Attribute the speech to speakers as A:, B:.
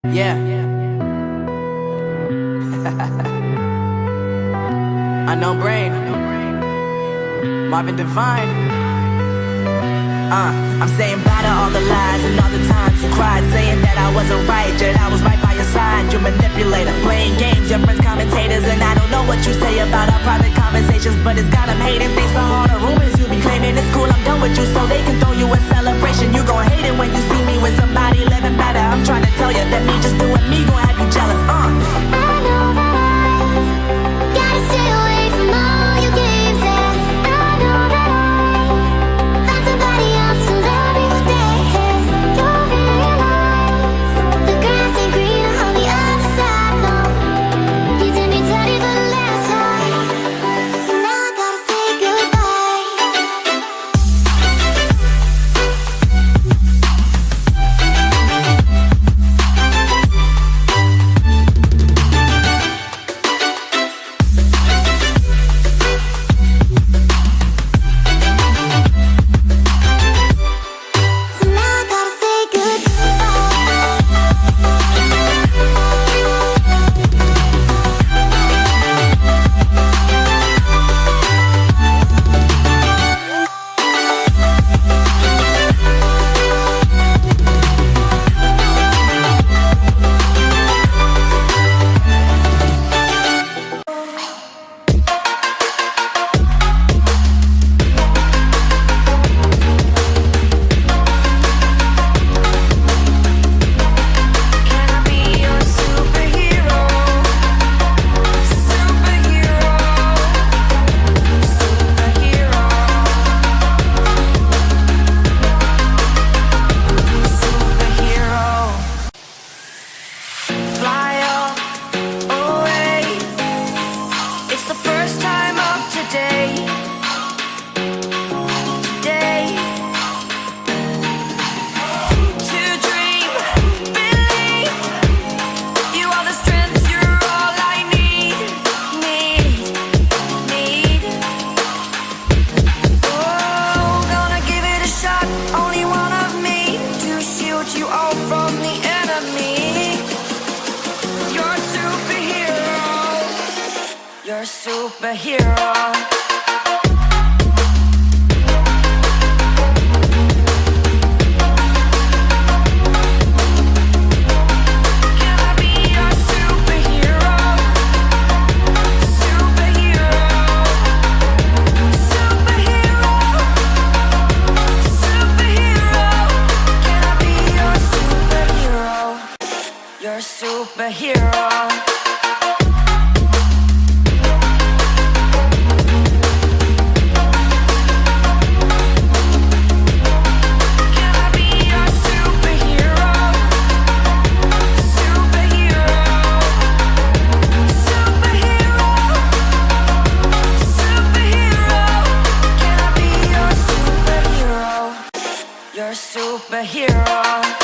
A: Yeah. Unknown brain. Marvin Divine. I'm saying bye to all the lies and all the times you cried, saying that I wasn't right, yet I was right by your side. You manipulator, playing games, your friends commentators, and I don't know what you say about our private conversations, but it's got them hating. Thanks to all the rumors you be claiming. It's cool, I'm done with you, so they can throw you a celebration. You gon' hate it when you see me with somebody living better. I'm trying to tell you that me just doing me gon' have you jealous.
B: I know that I gotta stay away from all your games, and I know that I found somebody else to love me one day. You'll realize the grass ain't greener on the other side. No, you did me dirty for the last time, so now I gotta say goodbye. So now I gotta say goodbye. Can I be your superhero? Superhero. Superhero. Superhero. Fly away. It's the first time of today. Today. To dream, believe. You are the strength, you're all I need. Oh, gonna give it a shot. Only one of me to shield you all from the enemy. You're a superhero. You're a superhero. Can I be your superhero? Superhero. Superhero. Superhero. Can I be your superhero? You're a superhero. Can I be your superhero? Superhero. Superhero. Superhero. Can I be your superhero? You're a superhero.